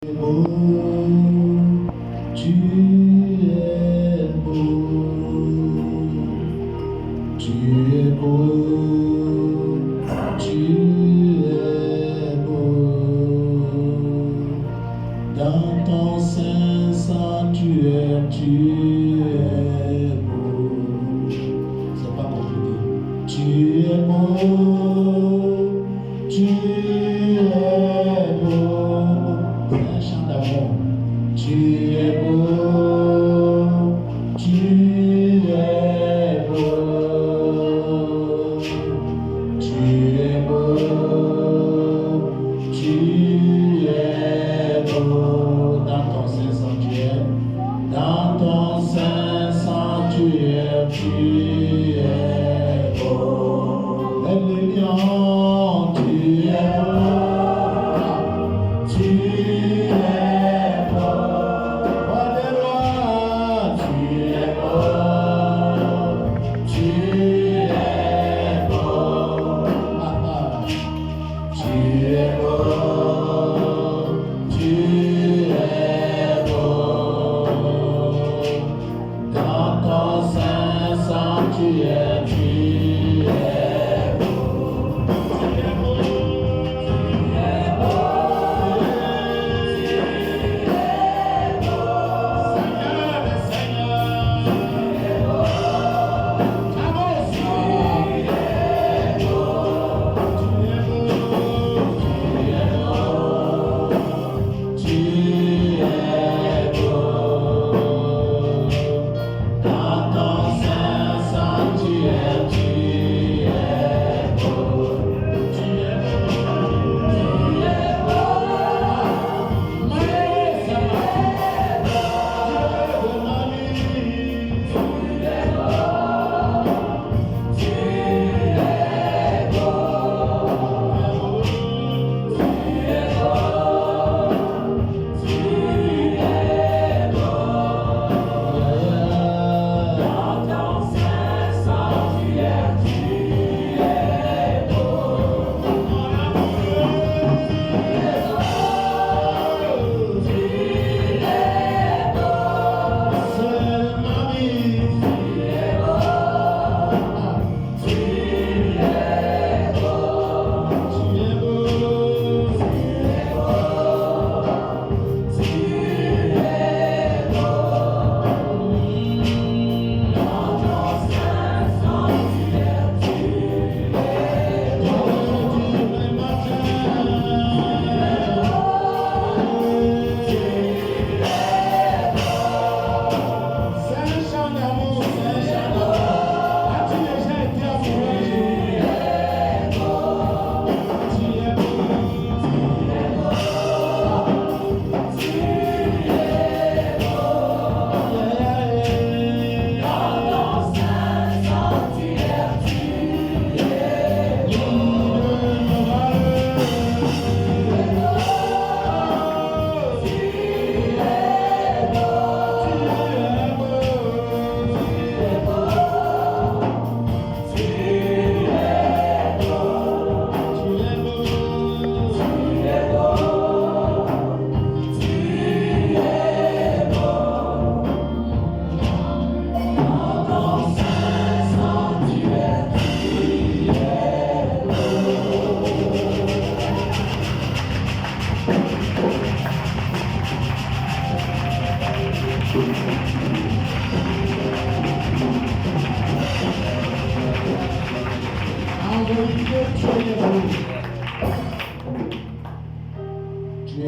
Tu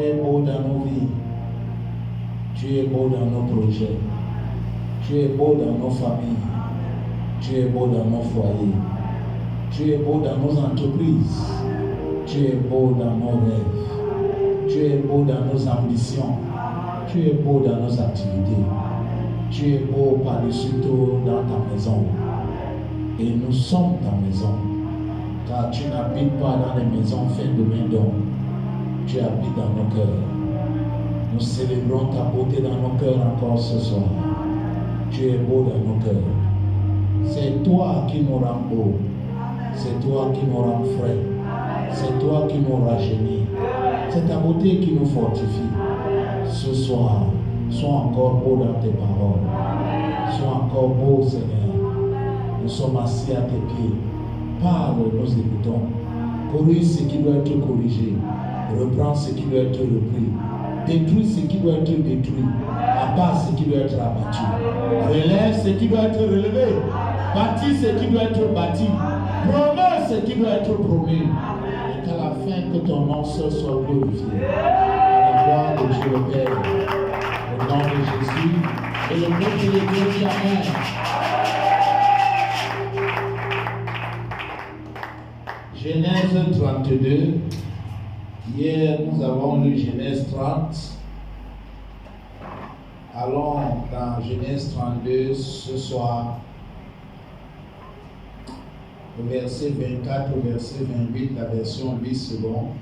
es beau dans nos vies. Tu es beau dans nos projets. Tu es beau dans nos familles. Tu es beau dans nos foyers. Tu es beau dans nos entreprises. Tu es beau dans nos rêves. Tu es beau dans nos ambitions. Tu es beau dans nos activités. Tu es beau par-dessus tout dans ta maison. Et nous sommes ta maison. Car tu n'habites pas dans les maisons faites de main d'homme. Tu habites dans nos cœurs. Nous célébrons ta beauté dans nos cœurs encore ce soir. Tu es beau dans nos cœurs. C'est toi qui nous rends beaux. C'est toi qui nous rends frais. C'est toi qui nous rajeunis. C'est ta beauté qui nous fortifie. soir, sois encore beau dans tes paroles. Sois encore beau, Seigneur. Nous sommes assis à tes pieds. Parle, nous écoutons. Corrige ce qui doit être corrigé. Reprends ce qui doit être repris. Détruis ce qui doit être détruit. Abat ce qui doit être abattu. Relève ce qui doit être relevé. Bâtis ce qui doit être bâti. Promets ce qui doit être promis. Et qu'à la fin, que ton nom seul soit glorifié. À la gloire de Dieu le Père. Au nom de Jésus. Et le nom de Dieu dit Amen. Genèse 32. Hier, nous avons lu Genèse 30. Allons dans Genèse 32 ce soir, au verset 24 au verset 28, la version 8 secondes.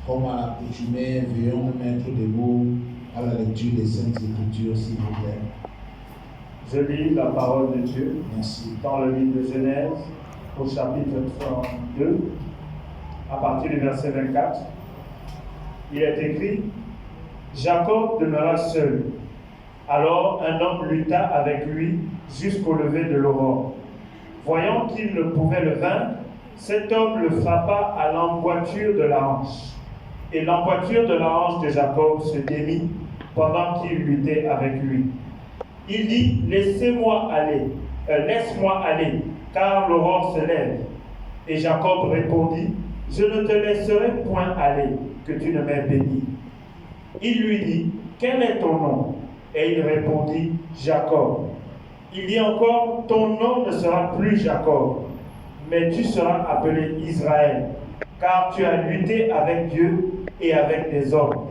Comme à l'accoutumée, veuillons nous mettre debout à la lecture des Saintes Écritures, s'il vous plaît. Je lis la parole de Dieu. Merci. Dans le livre de Genèse, au chapitre 32, à partir du verset 24. Il est écrit: Jacob demeura seul. Alors un homme lutta avec lui jusqu'au lever de l'aurore. Voyant qu'il ne pouvait le vaincre, cet homme le frappa à l'emboîture de la hanche. Et l'emboîture de la hanche de Jacob se démit pendant qu'il luttait avec lui. Il dit: laisse-moi aller, car l'aurore se lève. Et Jacob répondit: je ne te laisserai point aller, que tu ne m'aies béni. Il lui dit: quel est ton nom? Et il répondit: Jacob. Il dit encore: ton nom ne sera plus Jacob, mais tu seras appelé Israël, car tu as lutté avec Dieu et avec des hommes,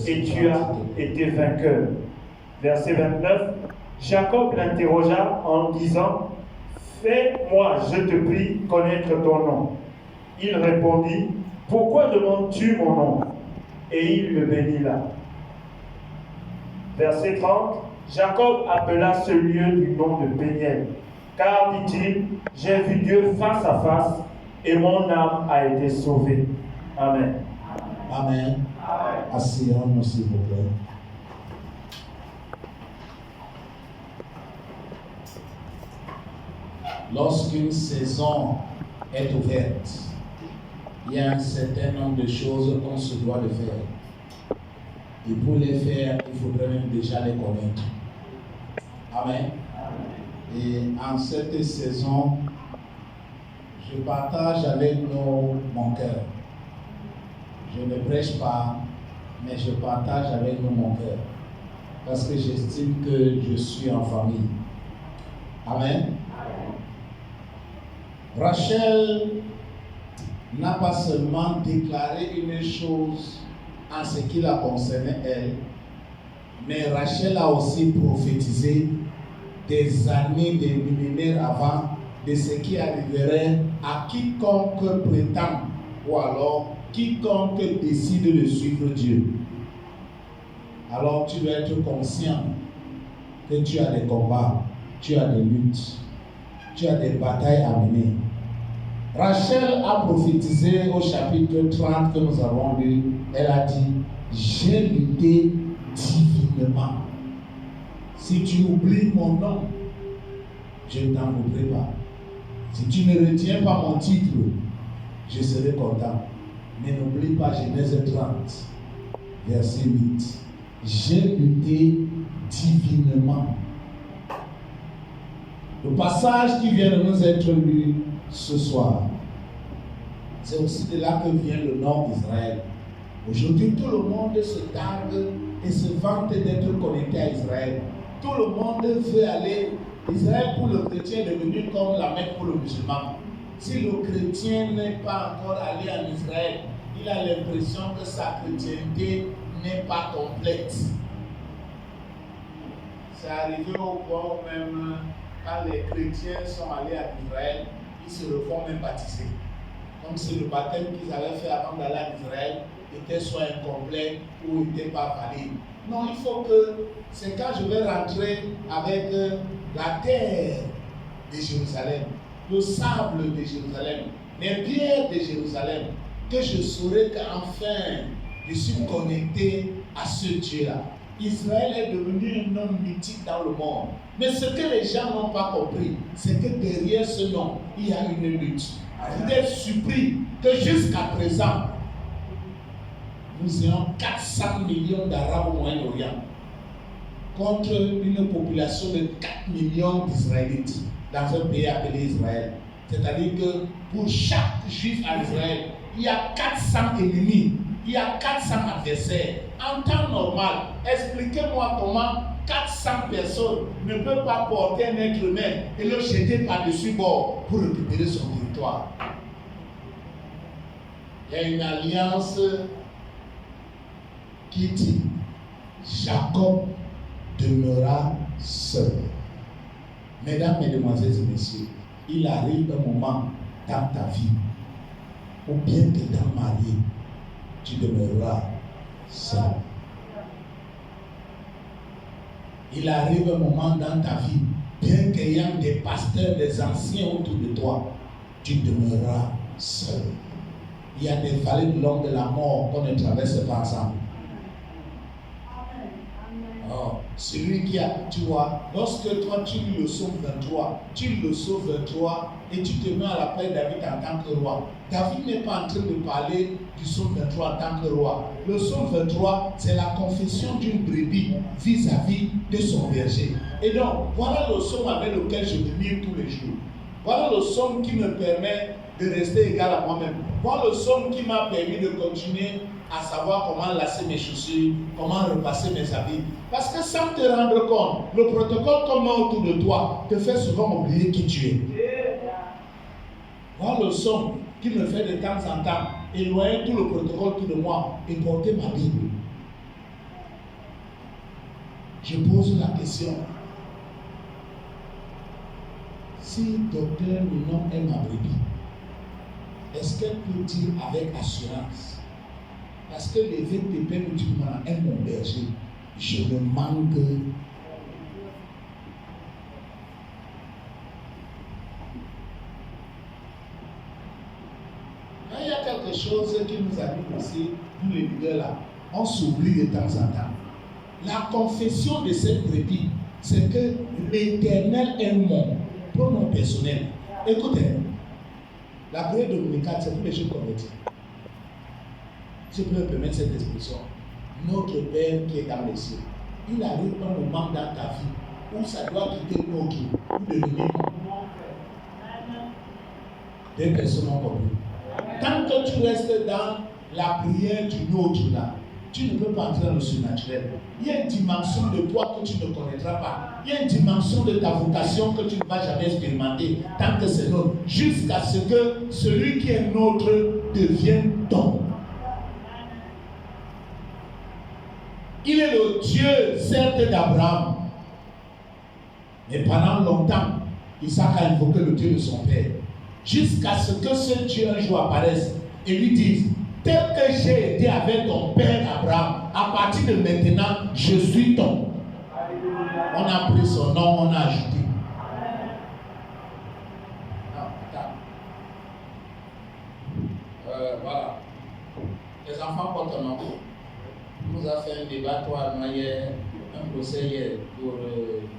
et tu as été vainqueur. Verset 29, Jacob l'interrogea en disant: fais-moi, je te prie, connaître ton nom. Il répondit: pourquoi demandes-tu mon nom? Et il le bénit là. Verset 30, Jacob appela ce lieu du nom de Péniel, car, dit-il, j'ai vu Dieu face à face, et mon âme a été sauvée. Amen. Amen. Asseyons-nous, s'il vous plaît. Lorsqu'une saison est ouverte, il y a un certain nombre de choses qu'on se doit de faire. Et pour les faire, il faudrait même déjà les connaître. Amen. Et en cette saison, je partage avec nous mon cœur. Je ne prêche pas, mais je partage avec nous mon cœur. Parce que j'estime que je suis en famille. Amen. Rachel n'a pas seulement déclaré une chose en ce qui la concernait elle, mais Rachel a aussi prophétisé des années, des millénaires avant de ce qui arriverait à quiconque prétend ou alors quiconque décide de suivre Dieu. Alors tu dois être conscient que tu as des combats, tu as des luttes, tu as des batailles à mener. Rachel a prophétisé au chapitre 30 que nous avons lu. Elle a dit: j'ai lutté divinement. Si tu oublies mon nom, je ne t'en voudrais pas. Si tu ne retiens pas mon titre, je serai content. Mais n'oublie pas Genèse 30, verset 8. J'ai lutté divinement. Le passage qui vient de nous être lu ce soir, c'est aussi de là que vient le nom d'Israël. Aujourd'hui, tout le monde se targue et se vante d'être connecté à Israël. Tout le monde veut aller. Israël pour le chrétien est devenu comme la Mecque pour le musulman. Si le chrétien n'est pas encore allé en Israël, il a l'impression que sa chrétienté n'est pas complète. C'est arrivé au point où même quand les chrétiens sont allés en Israël, ils se refont même baptiser. Donc c'est le baptême qu'ils avaient fait avant d'aller en Israël était soit incomplet ou n'était pas valide. Non, il faut que, c'est quand je vais rentrer avec la terre de Jérusalem le sable de Jérusalem, les pierres de Jérusalem, que je saurai qu'enfin je suis connecté à ce Dieu-là. Israël est devenu un nom mythique dans le monde. Mais ce que les gens n'ont pas compris, c'est que derrière ce nom, il y a une lutte. Vous êtes surpris que jusqu'à présent, nous ayons 400 millions d'Arabes au Moyen-Orient contre une population de 4 millions d'Israélites dans un pays appelé Israël. C'est-à-dire que pour chaque juif en Israël, il y a 400 ennemis, il y a 400 adversaires. En temps normal, expliquez-moi comment 400 personnes ne peuvent pas porter un être humain et le jeter par-dessus bord pour récupérer son territoire. Il y a une alliance qui dit Jacob demeura seul. Mesdames, Mesdemoiselles et Messieurs, il arrive un moment dans ta vie où bien qu'étant marié, tu demeureras seul. Il arrive un moment dans ta vie, bien qu'ayant des pasteurs, des anciens autour de toi, tu demeureras seul. Il y a des vallées de l'ombre de la mort qu'on ne traverse pas ensemble. Oh, celui qui a, tu vois, lorsque toi tu lis le psaume 23, tu lis le psaume 23 et tu te mets à la place de David en tant que roi. David n'est pas en train de parler du psaume 23 en tant que roi. Le psaume 23, c'est la confession d'une brebis vis-à-vis de son berger. Et donc, voilà le psaume avec lequel je deviens tous les jours. Voilà le psaume qui me permet de rester égal à moi-même. Voilà le psaume qui m'a permis de continuer à savoir comment lasser mes chaussures, comment repasser mes habits. Parce que sans te rendre compte, le protocole qu'on met autour de toi te fait souvent oublier qui tu es. Voilà le psaume qui me fait de temps en temps éloigner tout le protocole autour de moi et porter ma Bible. Je pose la question. Si docteur Minon est ma brebis, est-ce qu'elle peut dire avec assurance, parce que l'évêque de Père musulman est mon berger, je ne manque. Il y a quelque chose qui nous arrive aussi, nous les leaders là, on s'oublie de temps en temps. La confession de cette brebis, c'est que l'Éternel est mon pronom personnel. Écoutez, la prière dominicale, c'est pour les gens convertis. Si je peux me permettre cette expression, notre Père qui est dans les cieux, il arrive un moment dans ta vie où ça doit quitter notre ou devenir des personnes ont compris. Tant que tu restes dans la prière du nôtre là, tu ne peux pas entrer dans le surnaturel. Il y a une dimension de toi que tu ne connaîtras pas. Il y a une dimension de ta vocation que tu ne vas jamais expérimenter tant que c'est nôtre, jusqu'à ce que celui qui est nôtre devienne ton. Il est le Dieu, certes, d'Abraham. Mais pendant longtemps, Isaac a invoqué le Dieu de son père. Jusqu'à ce que ce Dieu un jour apparaisse et lui dise, tel que j'ai été avec ton père Abraham, à partir de maintenant, je suis ton. On a pris son nom, on a ajouté. Voilà. Les enfants portent un nom. On nous a fait un débat, toi, hier, un procès hier pour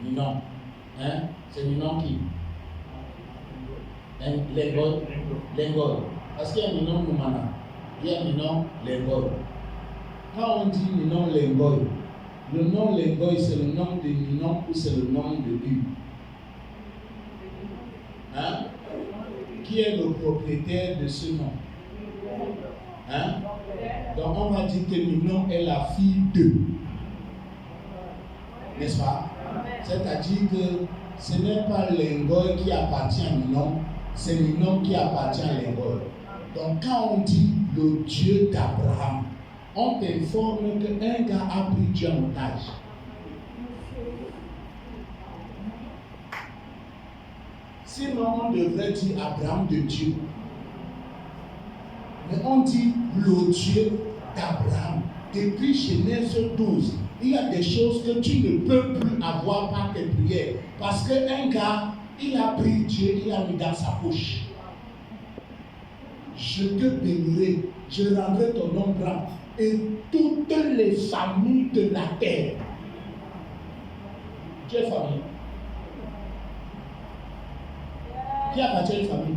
Ninon. Hein? C'est Ninon qui? Lengol. Parce qu'il y a Ninon Noumana. Il y a Ninon Lengol. Quand on dit Ninon Lengol, le nom Lengol, c'est le nom de Ninon ou c'est le nom de lui? Hein? Qui est le propriétaire de ce nom? Hein? Donc on va dire que Ninon est la fille d'eux. N'est-ce pas? C'est-à-dire que ce n'est pas Lengol qui appartient à Ninon, c'est Ninon qui appartient à Lengol. Donc quand on dit le Dieu d'Abraham, on t'informe qu'un gars a pris Dieu en otage. Sinon on devrait dire Abraham de Dieu. Mais on dit le Dieu d'Abraham. Depuis Genèse 12, il y a des choses que tu ne peux plus avoir par tes prières. Parce qu'un gars Il a pris Dieu, il a mis dans sa poche. Je te bénirai, je rendrai ton nom grand et toutes les familles de la terre. Tu es famille. Qui appartient à une famille?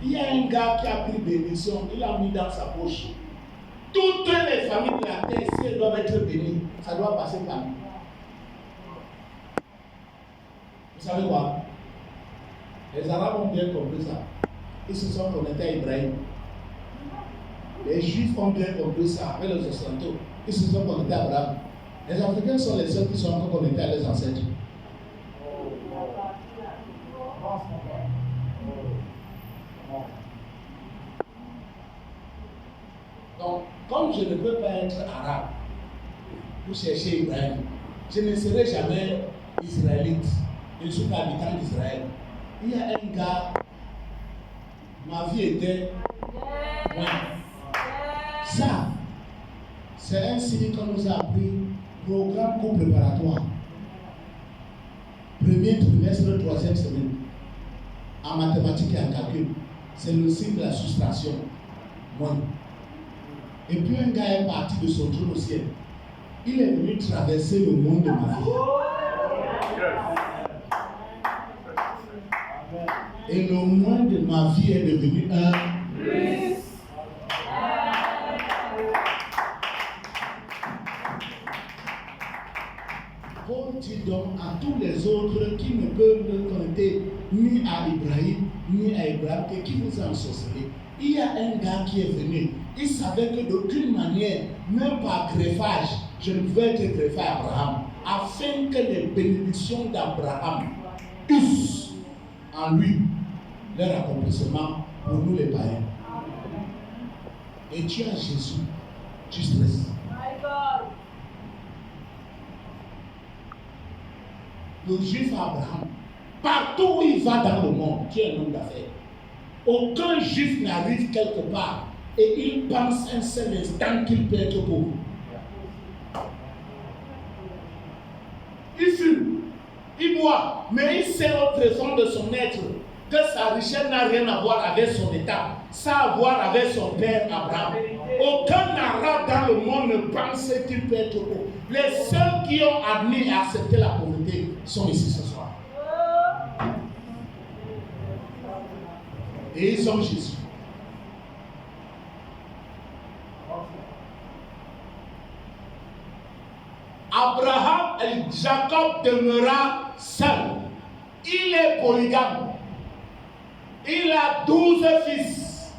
Il y a un gars qui a pris bénédiction, il a mis dans sa poche. Toutes les familles de la terre, si elles doivent être bénies, ça doit passer par lui. Vous savez quoi? Les Arabes ont bien compris ça. Ils se sont connectés à Ibrahim. Les Juifs ont bien compris ça avec les Occidentaux. Ils se sont connectés à Abraham. Les Africains sont les seuls qui sont encore connectés à leurs ancêtres. Donc, comme je ne peux pas être arabe pour chercher Ibrahim, je ne serai jamais israélite. Je ne suis pas habitant d'Israël. Il y a un gars, ma vie était loin. Ça, c'est un signe qu'on nous a appris, programme cours préparatoire. Premier trimestre, troisième semaine. En mathématiques et en calcul. C'est le signe de la soustraction. Moins. Et puis un gars est parti de son trône au ciel. Il est venu traverser le monde de ma vie. Et le moins de ma vie est devenu un plus. Paul dit donc à tous les autres qui ne peuvent ne connecter ni à Ibrahim, ni à Ibrahim, et qui vous a ensorcelé. Il y a un gars qui est venu. Il savait que d'aucune manière, même par greffage, je ne pouvais être greffé à Abraham, afin que les bénédictions d'Abraham eussent en lui leur accomplissement pour nous les païens. Et tu as Jésus, tu stresses. Le juif Abraham, partout où il va dans le monde, tu es un homme d'affaires. Aucun juif n'arrive quelque part et il pense un seul instant qu'il peut être pauvre. Il fume, il boit, mais il sait au trésor de son être que sa richesse n'a rien à voir avec son état, ça a à voir avec son père Abraham. Aucun arabe dans le monde ne pense qu'il peut être pauvre. Les seuls qui ont admis et accepté la pauvreté sont ici ce soir. Et ils ont Jésus. Abraham et Jacob demeura seul. Il est polygame. Il a 12 fils.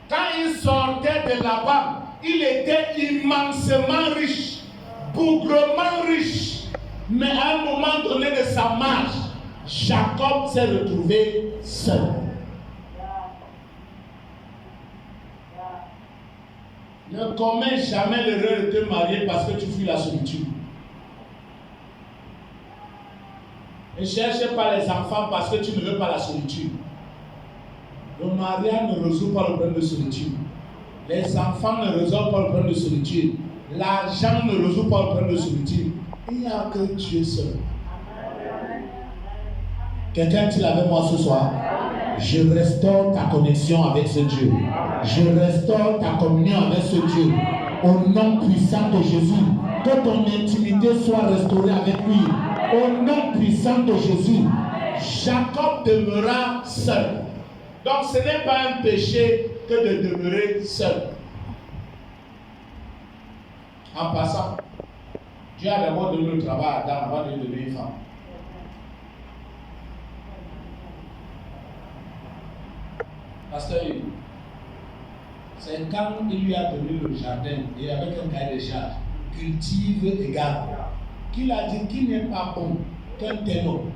Quand il sortait de là-bas, il était immensement riche, bougrement riche. Mais à un moment donné de sa marche, Jacob s'est retrouvé seul. Ne commets jamais l'erreur de te marier parce que tu fuis la solitude. Ne cherche pas les enfants parce que tu ne veux pas la solitude. Le mariage ne résout pas le problème de solitude. Les enfants ne résolvent pas le problème de solitude. L'argent ne résout pas le problème de solitude. Il n'y a que Dieu seul. Quelqu'un dit avec moi ce soir? Je restaure ta connexion avec ce Dieu. Je restaure ta communion avec ce Dieu. Au nom puissant de Jésus, que ton intimité soit restaurée avec lui. Au nom puissant de Jésus, Jacob demeura seul. Donc ce n'est pas un péché que de demeurer seul. En passant, Dieu a d'abord donné le travail à Adam avant de lui donner une femme. Pasteur, c'est quand il lui a donné le jardin et avec un cahier de charge, cultive et garde, qu'il a dit qu'il n'est pas bon qu'un tel homme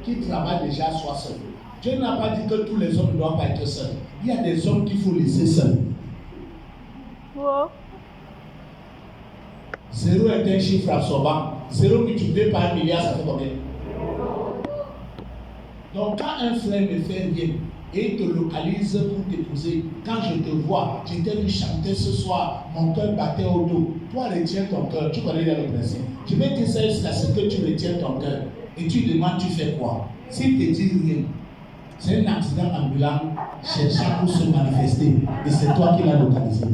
qui travaille déjà soit seul. Dieu n'a pas dit que tous les hommes ne doivent pas être seuls. Il y a des hommes qu'il faut laisser seuls. Wow. 0 est un chiffre absorbant. 0 multiplié par 1 milliard, ça fait combien? Donc quand un frère ne fait rien et il te localise pour t'épouser, quand je te vois, je t'ai vu chanter ce soir, mon cœur battait au dos. Toi, retiens ton cœur. Tu connais le principe. Je vais dire ça jusqu'à ce que tu retiens ton cœur. Et tu demandes, tu fais quoi? S'il te dit rien, c'est un accident ambulant cherchant pour se manifester. Et c'est toi qui l'as localisé.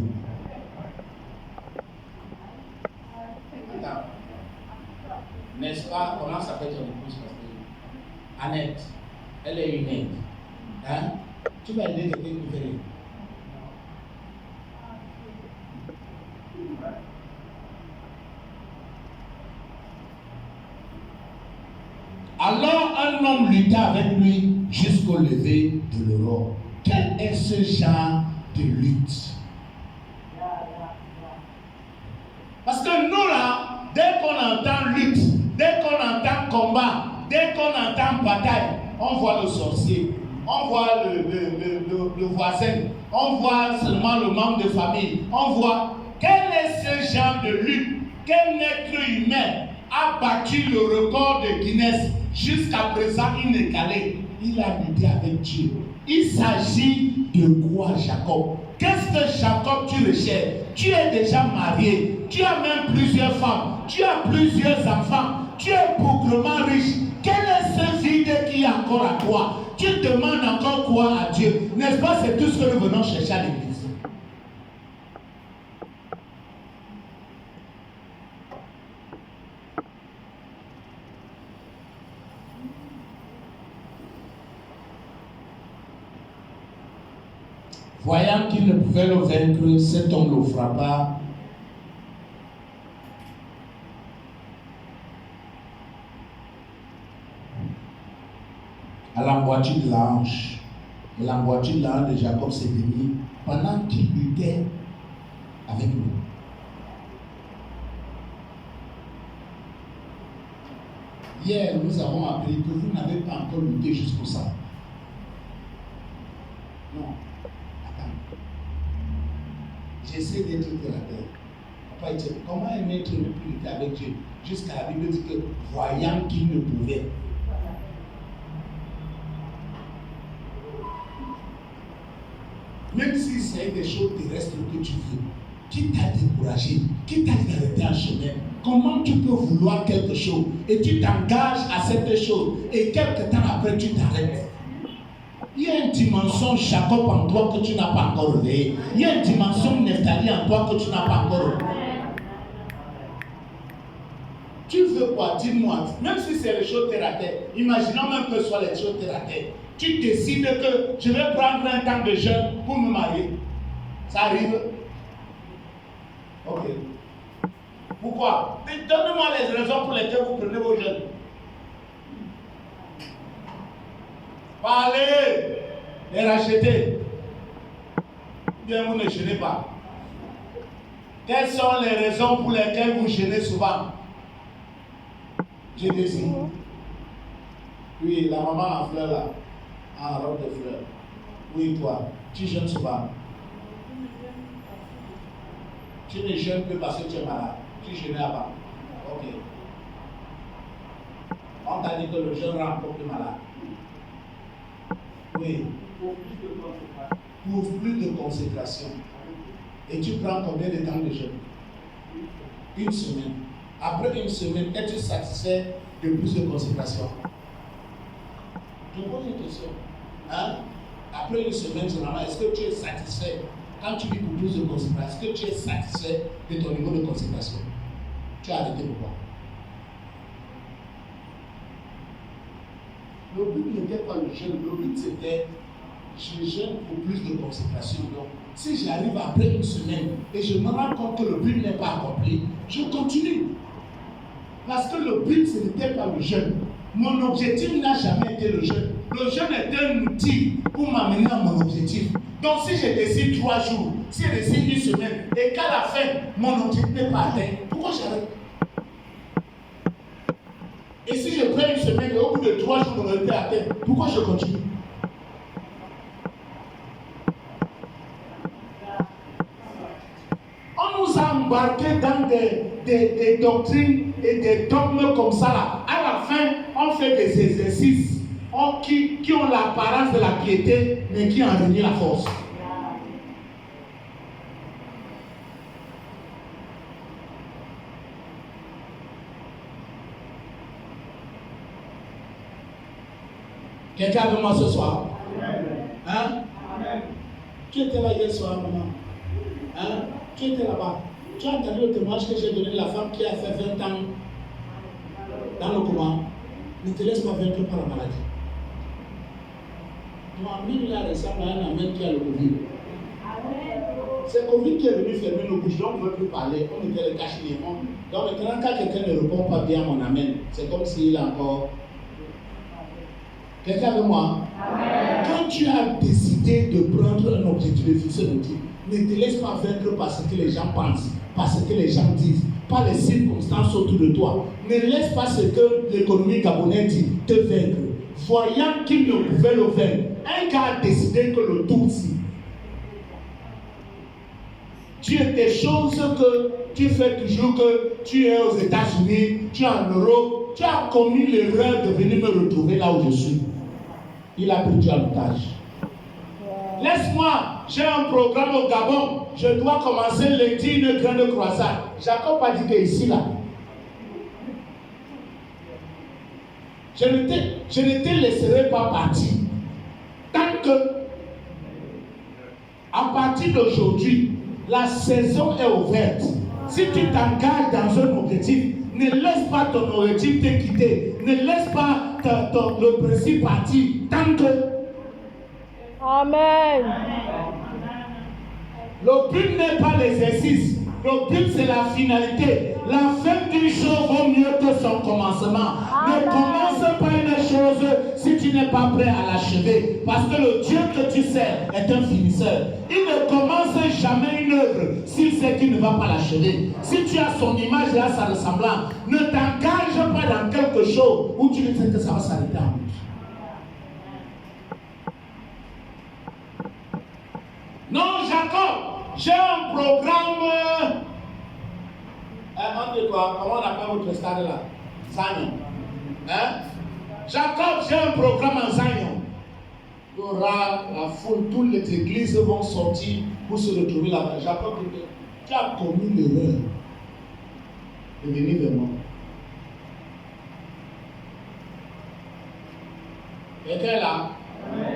Attends. N'est-ce pas? Comment s'appelle ton épouse? Annette. Elle est une aide. Hein? Tu vas aider quelqu'un qui fait rien. Alors un homme lutta avec lui jusqu'au lever de l'aurore. Quel est ce genre de lutte? Parce que nous là, dès qu'on entend lutte, dès qu'on entend combat, dès qu'on entend bataille, on voit le sorcier, on voit le voisin, on voit seulement le membre de famille, on voit quel est ce genre de lutte, quel être humain a battu le record de Guinness jusqu'à présent inégalé. Il a lutté avec Dieu. Il s'agit de quoi, Jacob? Qu'est-ce que Jacob tu recherches? Tu es déjà marié, tu as même plusieurs femmes, tu as plusieurs enfants, tu es bougrement riche. Quel est ce vide qui est encore à toi? Tu demandes encore quoi à Dieu? N'est-ce pas? C'est tout ce que nous venons chercher à l'église. Voyant qu'il ne pouvait le vaincre, cet homme le frappa à l'emboîture de la hanche. Et l'emboîture de la hanche de Jacob s'est démise pendant qu'il luttait avec lui. Hier, nous avons appris que vous n'avez pas encore lutté jusqu'au sang. Non. J'essaie d'être terre à terre. Papa dit, comment un être ne peut lutter avec Dieu? Jusqu'à la Bible dit que voyant qu'il ne pouvait. Même si c'est des choses terrestres que tu veux, qui t'a découragé, qui t'a arrêté en chemin, comment tu peux vouloir quelque chose et tu t'engages à cette chose et quelque temps après tu t'arrêtes? Il y a une dimension Jacob en toi que tu n'as pas encore réveillée. Il y a une dimension Nephtali en toi que tu n'as pas encore réveillée. Tu veux quoi? Dis-moi. Même si c'est les choses terre à terre, imaginons même que ce soit les choses terre à terre. Tu décides que je vais prendre un temps de jeûne pour me marier. Ça arrive? Ok. Pourquoi? Donnez-moi les raisons pour lesquelles vous prenez vos jeûnes. Parlez, les racheter. Bien, vous ne jeûnez pas. Quelles sont les raisons pour lesquelles vous jeûnez souvent? Je décide. Oui, la maman en fleurs là, en robe de fleurs. Oui, toi, tu jeûnes souvent. Tu ne jeûnes que parce que tu es malade. Tu jeûnais avant. Ok. On t'a dit que le jeûne rend encore plus malade. Oui. Pour plus de consécration. Et tu prends combien de temps de jeûne? Une semaine. Après une semaine, es-tu satisfait de plus de consécration? Je pose une question. Hein? Après une semaine, généralement, est-ce que tu es satisfait? Quand tu vis pour plus de consécration, est-ce que tu es satisfait de ton niveau de consécration? Tu as arrêté pourquoi? Le but n'était pas le jeûne, le but c'était je jeûne pour plus de consécration. Donc, si j'arrive après une semaine et je me rends compte que le but n'est pas accompli, je continue. Parce que le but, ce n'était pas le jeûne. Mon objectif n'a jamais été le jeûne. Le jeûne est un outil pour m'amener à mon objectif. Donc, si je décide 3 jours, si je décide une semaine, et qu'à la fin, mon objectif n'est pas atteint, pourquoi j'arrête? Et si je prends une semaine et au bout de 3 jours, mon objectif est atteint, pourquoi je continue? On nous a embarqués dans des doctrines et des dogmes comme ça là. À la fin, on fait des exercices qui ont l'apparence de la piété, mais qui en renient la force. Quelqu'un avec moi ce soir? Hein? Qui était là hier soir, maman? Hein? Qui était là-bas? Tu as entendu le témoignage que j'ai donné de la femme qui a fait 20 ans dans le coma? Ne te laisse pas vaincre par la maladie. Ton ami là ressemble à un ami qui a le Covid. C'est Covid qui est venu fermer nos bouches, donc on ne veut plus parler. On était le cacher. Donc maintenant, quand quelqu'un ne répond pas bien à mon amen, c'est comme s'il a encore. Quelqu'un avec moi? Amen. Quand tu as décidé de prendre un objectif, de fixer un objectif, ne te laisse pas vaincre par ce que les gens pensent, par ce que les gens disent, par les circonstances autour de toi. Ne laisse pas ce que l'économie gabonaise dit te vaincre. Voyant qu'il ne pouvait le vaincre, un gars a décidé que le Tutsi, tu es des choses que tu fais toujours, que tu es aux États-Unis, tu es en Europe, tu as commis l'erreur de venir me retrouver là où je suis. Il a pris en otage. Laisse-moi, j'ai un programme au Gabon, je dois commencer lundi une grande croisade. Jacob a dit que ici là, je ne te laisserai pas partir. Tant que, à partir d'aujourd'hui, la saison est ouverte. Si tu t'engages dans un objectif, ne laisse pas ton objectif te quitter. Ne laisse pas le principe partir. Tant que. Amen. Le but n'est pas l'exercice. Le but c'est la finalité. La fin d'une chose vaut mieux que son commencement. Ne commence pas une chose si tu n'es pas prêt à l'achever. Parce que le Dieu que tu sers est un finisseur. Il ne commence jamais une œuvre s'il sait qu'il ne va pas l'achever. Si tu as son image et à sa ressemblance, ne t'engage pas dans quelque chose où tu ne sais que ça va s'arrêter en route. Non, Jacob, j'ai un programme. Comment on appelle votre stade là? Zion. Hein? Jacob, j'ai un programme en Zion. Il y aura la foule, toutes les églises vont sortir pour se retrouver là-bas. Jacob dit, tu as commis l'erreur de venir vers moi. Quelqu'un là?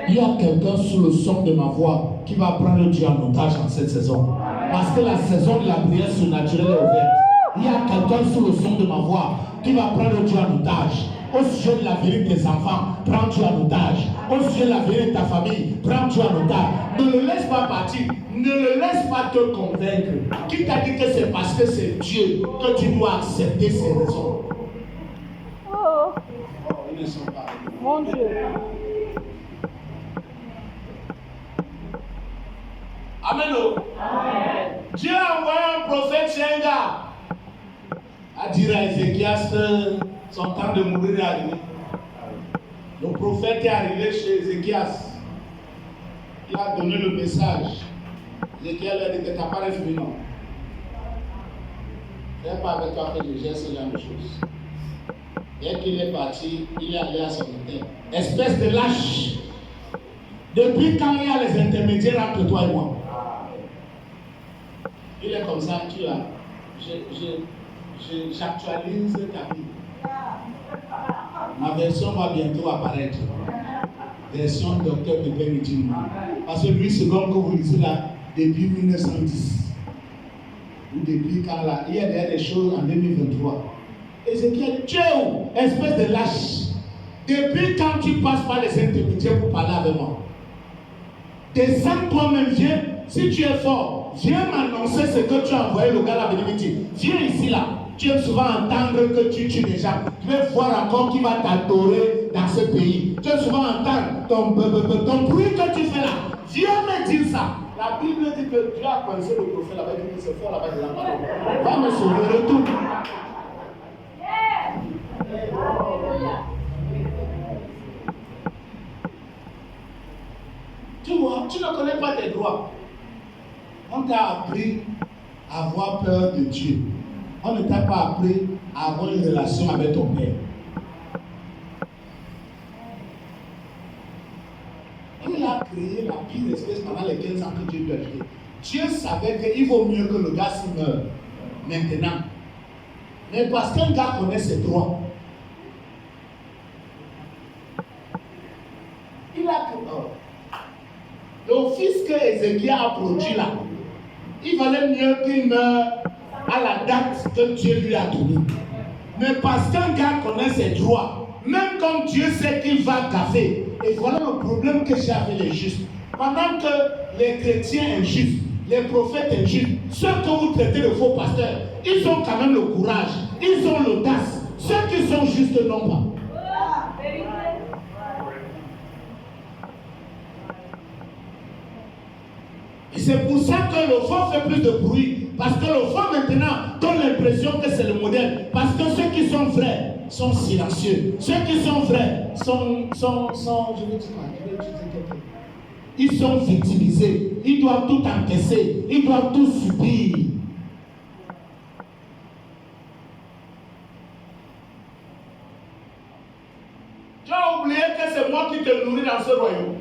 Il y a quelqu'un sous le son de ma voix qui va prendre Dieu en otage en cette saison. Parce que la saison de la prière surnaturelle est ouverte. Il y a quelqu'un sous le son de ma voix qui va prendre Dieu en otage. Au sujet de la vie de tes enfants, prends Dieu en otage. Au sujet de la vie de ta famille, prends Dieu en otage. Ne le laisse pas partir. Ne le laisse pas te convaincre. Qui t'a dit que c'est parce que c'est Dieu que tu dois accepter ses raisons? Oh, Ils ne sont pas. mon Dieu. Amen. Amen. Dieu a envoyé un prophète chez un gars. À dire à Ézéchias que son temps de mourir est arrivé. Le prophète est arrivé chez Ézéchias. Il a donné le message. Ézéchias lui a dit que tu n'as pas réfléchi, non. Ce n'est pas avec toi que je gère ce genre de choses. Dès qu'il est parti, il est allé à son hôtel. Espèce de lâche. Depuis quand il y a les intermédiaires entre toi et moi? Il est comme ça, tu as. J'actualise ta vie. Ma version va bientôt apparaître. Version docteur de Benedictine. Parce que lui, c'est comme que vous lisez là, depuis 1910. Ou depuis quand là, il y a des choses en 2023. Ézéchiel, tu es où? Espèce de lâche. Depuis quand tu passes par les intermédiaires pour parler avec moi? Descends toi-même, viens. Si tu es fort, viens m'annoncer ce que tu as envoyé le gars là venir me dire. Viens ici là. Tu aimes souvent entendre que tu tues des gens. Tu veux voir encore qui va t'adorer dans ce pays. Tu aimes souvent entendre ton bruit que tu fais là. Viens me dire ça. La Bible dit que Dieu a pensé le prophète là-bas, il dit que c'est fort là-bas de la parole. Va me sauver, retourne. Tu vois, tu ne connais pas tes droits. On t'a appris à avoir peur de Dieu. On ne t'a pas appris à avoir une relation avec ton Père. Il a créé la pire espèce pendant les 15 ans que Dieu lui a créé. Dieu savait qu'il vaut mieux que le gars s'y meure maintenant. Mais parce qu'un gars connaît ses droits, Ézéchiel a produit là, il valait mieux qu'il meure à la date que Dieu lui a donnée. Mais parce qu'un gars connaît ses droits, même comme Dieu sait qu'il va gaffer, et voilà le problème que j'ai avec les justes. Pendant que les chrétiens injustes, les prophètes injustes, ceux que vous traitez de faux pasteurs, ils ont quand même le courage, ils ont l'audace. Ceux qui sont justes n'ont pas. Et c'est pour ça que le faux fait plus de bruit. Parce que le faux maintenant donne l'impression que c'est le modèle. Parce que ceux qui sont vrais sont silencieux. Ceux qui sont vrais sont je vais dire quoi? Ils sont victimisés. Ils doivent tout encaisser. Ils doivent tout subir. Tu as oublié que c'est moi qui te nourris dans ce royaume.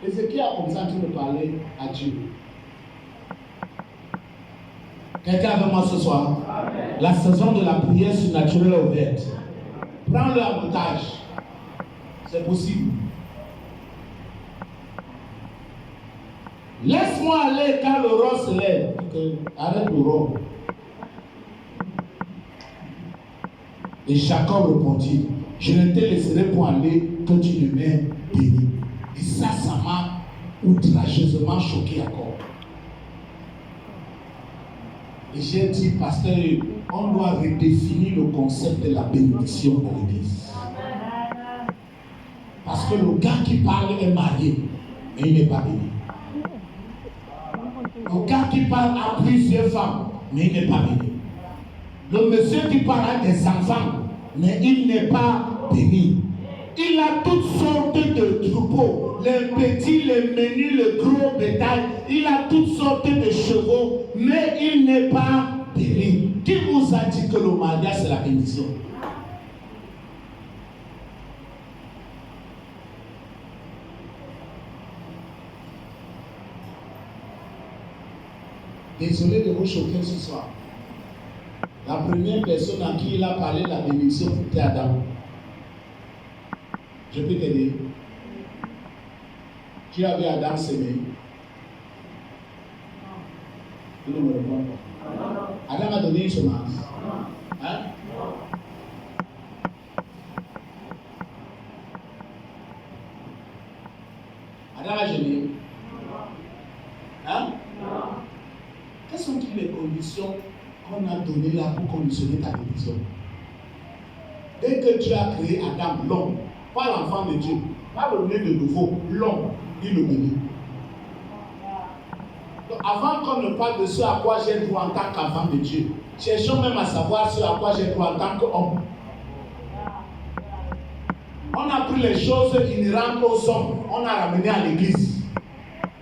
Ézéchiel a commencé à parler à Dieu. Quelqu'un avec moi ce soir? Amen. La saison de la prière surnaturelle est ouverte. Prends-le en otage. C'est possible. Laisse-moi aller quand l'aurore se lève. Arrête l'aurore. Et Jacob répondit, je ne te laisserai point aller que tu ne m'aies béni. Et ça m'a outrageusement choqué encore. Et j'ai dit, pasteur, on doit redéfinir le concept de la bénédiction dans l'église. Parce que le gars qui parle est marié, mais il n'est pas béni. Le gars qui parle a plusieurs femmes, mais il n'est pas béni. Le monsieur qui parle a des enfants, mais il n'est pas béni. Il a toutes sortes de troupeaux, les petits, les menus, le gros bétail. Il a toutes sortes de chevaux, mais il n'est pas béni. Qui vous a dit que le mariage c'est la bénédiction? Désolé de vous choquer ce soir. La première personne à qui il a parlé de la bénédiction, c'était Adam. Je peux t'aider. Tu as vu Adam s'aimer? Il ne me répond pas. Adam a donné une semence. Hein? Adam a gêné. Hein? Quelles sont les conditions qu'on a données là pour conditionner ta bénédiction? Dès que Dieu a créé Adam, l'homme, pas l'enfant de Dieu, pas le né de nouveau, l'homme, il le bénit. Donc avant qu'on ne parle de ce à quoi j'ai droit en tant qu'enfant de Dieu, cherchons même à savoir ce à quoi j'ai droit en tant qu'homme. On a pris les choses inhérentes aux hommes, on a ramené à l'église.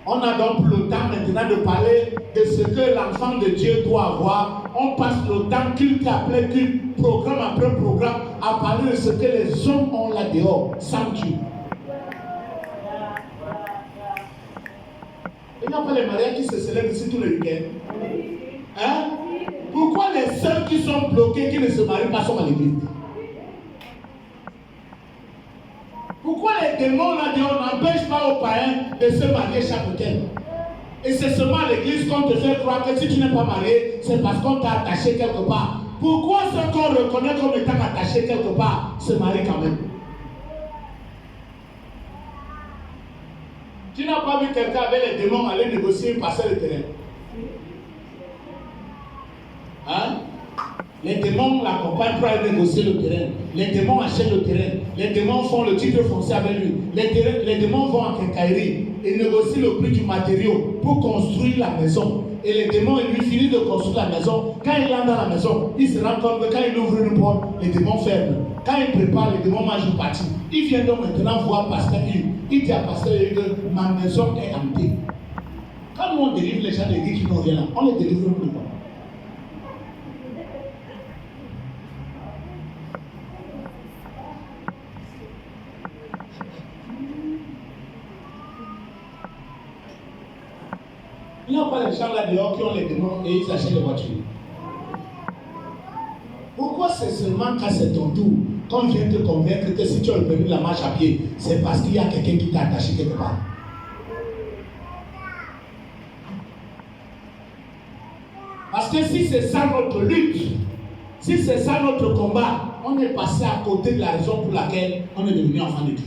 On a donc le temps maintenant de parler de ce que l'enfant de Dieu doit avoir. On passe le temps qu'il après qu'il programme après programme à parler de ce que les hommes ont là dehors, sans Dieu. Il n'y a pas les mariages qui se célèbrent ici tous les week-ends. Hein? Pourquoi les seuls qui sont bloqués, qui ne se marient pas, sont à l'église? Pourquoi les démons là dehors n'empêchent pas aux païens de se marier chaque week-end? Et c'est seulement à l'église qu'on te fait croire que si tu n'es pas marié, c'est parce qu'on t'a attaché quelque part. Pourquoi ceux qu'on reconnaît comme étant attachés quelque part se marient quand même? Tu n'as pas vu quelqu'un avec les démons aller négocier une parcelle de terrain? Hein? Les démons l'accompagnent pour aller négocier le terrain. Les démons achètent le terrain. Les démons font le titre foncier avec lui. Les démons vont en quincaillerie et négocient le prix du matériau pour construire la maison. Et les démons, ils lui finissent de construire la maison. Quand il entre dans la maison, il se rend compte que quand il ouvre une porte, les démons ferment. Quand il prépare, les démons mangent une partie. Il vient donc maintenant voir Pasteur Yves. Il dit à Pasteur Yves que ma maison est hantée. Quand nous on délivre les gens des riches qui n'ont rien là, on les délivre plus quoi. Il n'y a pas les gens là dehors qui ont les démons et ils achètent les voitures. Pourquoi c'est seulement quand c'est ton tour qu'on vient te convaincre que si tu as le permis de la marche à pied, c'est parce qu'il y a quelqu'un qui t'a attaché quelque part? Parce que si c'est ça notre lutte, si c'est ça notre combat, on est passé à côté de la raison pour laquelle on est devenu enfant de Dieu.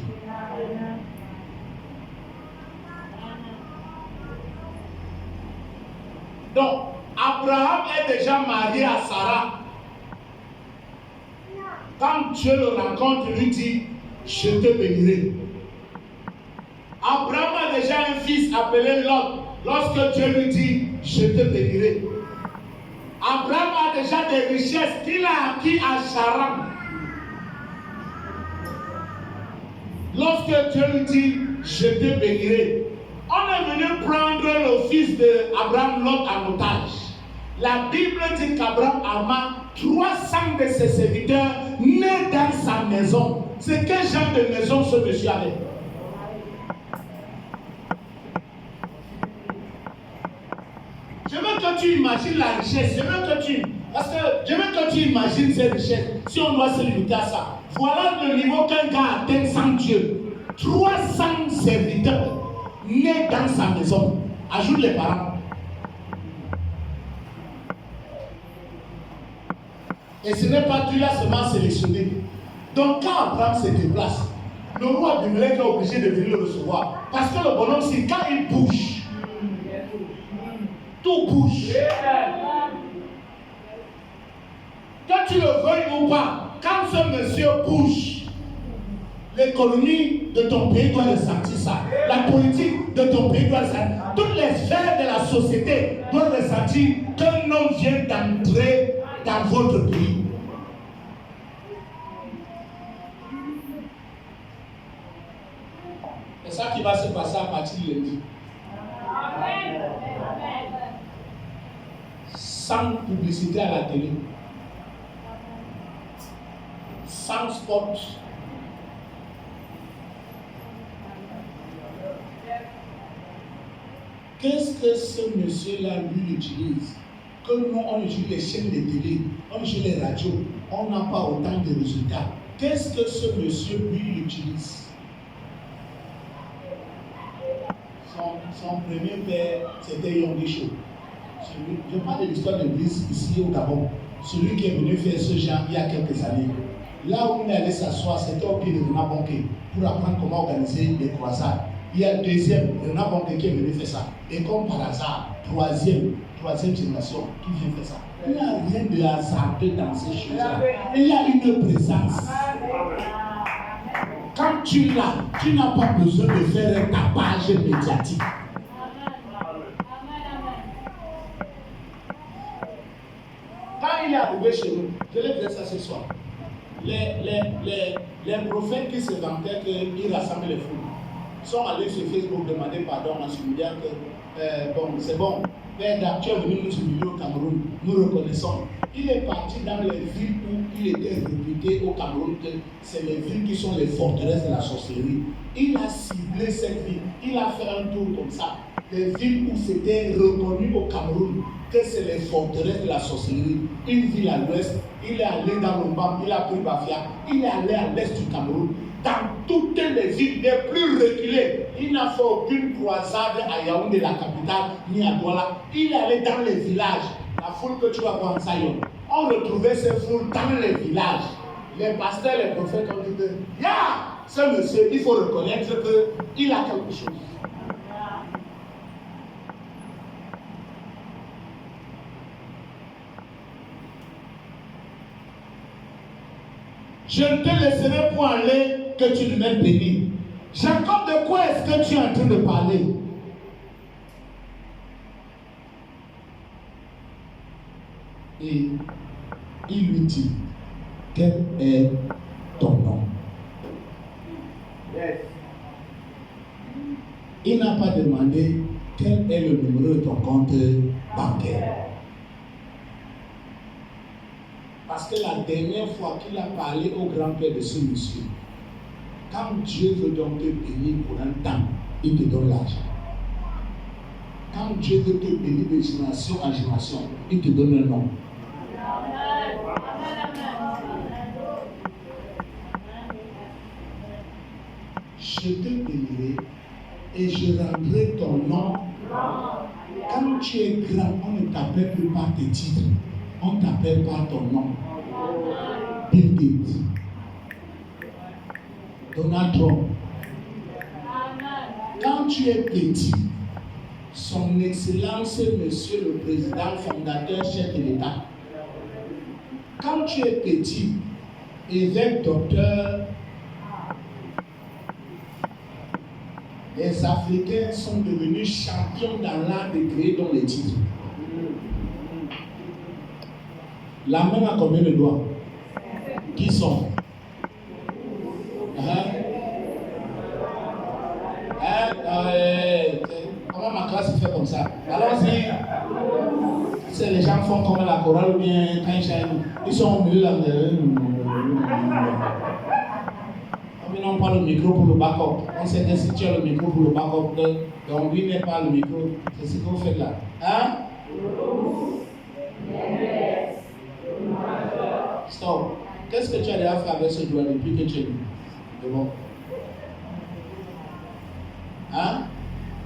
Donc, Abraham est déjà marié à Sarah. Quand Dieu le rencontre, il lui dit, je te bénirai. Abraham a déjà un fils appelé Lot. Lorsque Dieu lui dit, je te bénirai. Abraham a déjà des richesses qu'il a acquis à Charan. Lorsque Dieu lui dit, je te bénirai. On est venu prendre le fils d'Abraham Lot en otage. La Bible dit qu'Abraham ama 300 de ses serviteurs nés dans sa maison. C'est quel genre de maison ce monsieur avait? Je veux que tu imagines la richesse. Je veux que tu imagines ces richesses. Si on doit se limiter à ça. Voilà le niveau qu'un gars atteint sans Dieu. 300 serviteurs nés dans sa maison. Ajoute les parents. Et ce n'est pas Dieu là seulement sélectionné. Donc quand Abraham se déplace, le roi Abimelech est obligé de venir le recevoir. Parce que le bonhomme, c'est quand il bouge, tout bouge. Que tu le veuilles ou pas, quand ce monsieur bouge, l'économie de ton pays doit ressentir ça. La politique de ton pays doit ressentir. Toutes les sphères de la société doivent ressentir qu'un homme vient d'entrer dans votre pays. C'est ça qui va se passer à partir de lundi. Sans publicité à la télé, sans spot. Qu'est-ce que ce monsieur-là lui utilise? Que nous, on utilise les chaînes de télé, on utilise les radios, on n'a pas autant de résultats. Qu'est-ce que ce monsieur lui utilise? Son premier père, c'était Yonggi Cho. Je parle de l'histoire de l'église ici au Gabon. Celui qui est venu faire ce genre il y a quelques années. Là où il est allé s'asseoir, c'était au pied de Renat Bonke pour apprendre comment organiser les croisades. Il y a le deuxième, Renat Bonke, qui est venu faire ça. Et comme par hasard, troisième génération qui vient faire ça. Il n'y a rien de hasardeux dans ces choses-là. Il y a une présence. Quand tu l'as, tu n'as pas besoin de faire un tapage médiatique. Quand il est arrivé chez nous, je l'ai dit ça ce soir. Les prophètes qui se vantaient qu'ils rassemblent les foules sont allés sur Facebook demander pardon à ce milliard que bon, c'est bon. Père d'actuel est venu nous humilier au Cameroun, nous reconnaissons. Il est parti dans les villes où il était réputé au Cameroun que c'est les villes qui sont les forteresses de la sorcellerie. Il a ciblé cette ville, il a fait un tour comme ça. Les villes où c'était reconnu au Cameroun que c'est les forteresses de la sorcellerie. Une ville à l'ouest, il est allé dans l'Ombam, il a pris Bafia, il est allé à l'est du Cameroun. Dans toutes les villes les plus reculées, il n'a fait aucune croisade à Yaoundé, la capitale, ni à Douala. Il est allé dans les villages. La foule que tu vas voir en Sayon, on retrouvait ces foules dans les villages. Les pasteurs, les prophètes ont dit que, ce monsieur, il faut reconnaître qu'il a quelque chose. Je ne te laisserai point aller que tu ne m'aies béni. Jacob, de quoi est-ce que tu es en train de parler? Et il lui dit, quel est ton nom? Il n'a pas demandé quel est le numéro de ton compte bancaire. Parce que la dernière fois qu'il a parlé au grand-père de ce monsieur, quand Dieu veut donc te bénir pour un temps, il te donne l'argent. Quand Dieu veut te bénir de génération en génération, il te donne un nom. Je te bénirai et je rendrai ton nom Quand tu es grand, on ne t'appelle plus par tes titres, on t'appelle par ton nom. Bill Gates, Donald Trump. Quand tu es petit, son Excellence, Monsieur le Président, fondateur, chef de l'État. Quand tu es petit, évêque, docteur, les Africains sont devenus champions dans l'art de créer dans les titres. La main a combien de doigts? Qui sont? Comment ma classe se fait comme ça? Alors si les gens font comme la chorale ou bien quand ils sont au milieu là, on prend le micro pour le backup. On sait que si tu as le micro pour le backup, donc lui n'est pas le micro. C'est ce que vous faites là. Hein? Stop. Qu'est-ce que tu as déjà fait avec ce doigt depuis que tu es venu? C'est bon. Hein?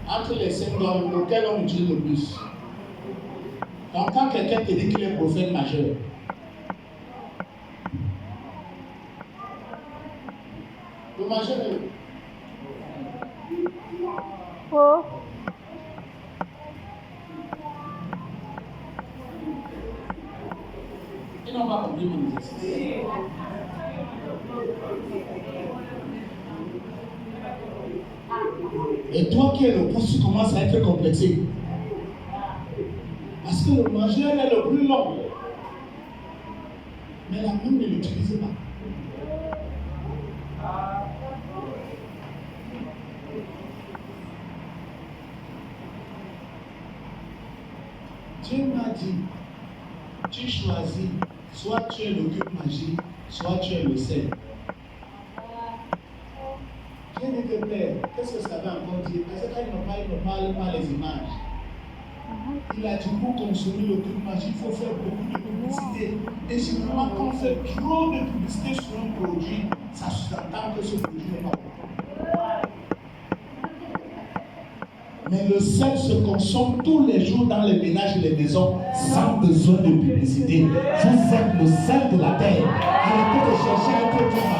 Entre les 5 doigts, lequel on utilise le plus? Donc quand quelqu'un te dit qu'il est prophète majeur, le majeur est... Oh. Ils n'ont pas compris mon exercice. Et toi qui es le pouce, tu commences à être complexé. Parce que le majeur est le plus long. Mais la main ne l'utilise pas. Dieu m'a dit, tu choisis, soit tu es le cube magique, soit tu es le sel. J'ai dit que Père, qu'est-ce que ça veut encore dire? Parce que quand il ne parle pas les images. Il a dit pour consommer le cube magique, il faut faire beaucoup de publicité. Et généralement, quand on fait trop de publicité sur un produit, ça sous-entend que ce produit n'est pas bon. Mais le sel se consomme tous les jours dans les ménages et les maisons sans besoin de publicité. Vous êtes le sel de la terre. Arrêtez de chercher un produit magique.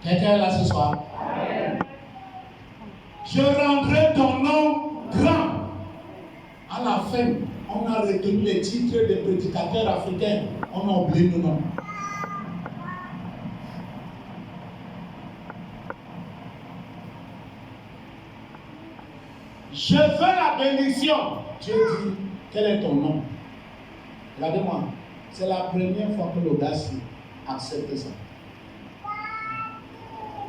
Quelqu'un est là ce soir? Je rendrai ton nom grand. À la fin, on a retenu les titres des prédicateurs africains. On a oublié nos noms. Je veux la bénédiction. Dieu dit, quel est ton nom? Regardez-moi, c'est la première fois que le gars accepte ça.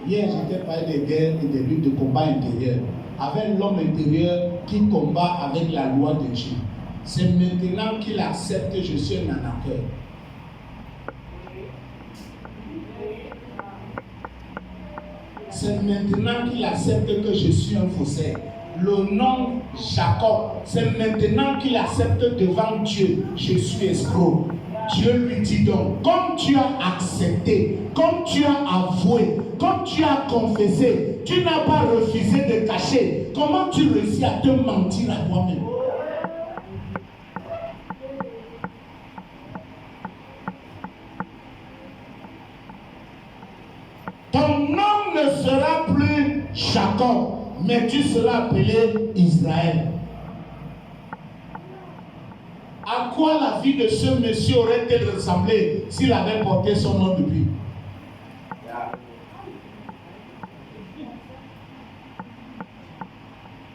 Hier, j'étais parlé des guerres et des luttes de combat intérieur. Avec l'homme intérieur qui combat avec la loi de Dieu. C'est maintenant qu'il accepte que je suis un arnaqueur. C'est maintenant qu'il accepte que je suis un faussaire. Le nom Jacob, c'est maintenant qu'il accepte devant Dieu, je suis escroc. Dieu lui dit donc, comme tu as accepté, comme tu as avoué, comme tu as confessé, tu n'as pas refusé de cacher, comment tu réussis à te mentir à toi-même? Ton nom ne sera plus Jacob, mais tu seras appelé Israël. À quoi la vie de ce monsieur aurait-elle ressemblé s'il avait porté son nom depuis?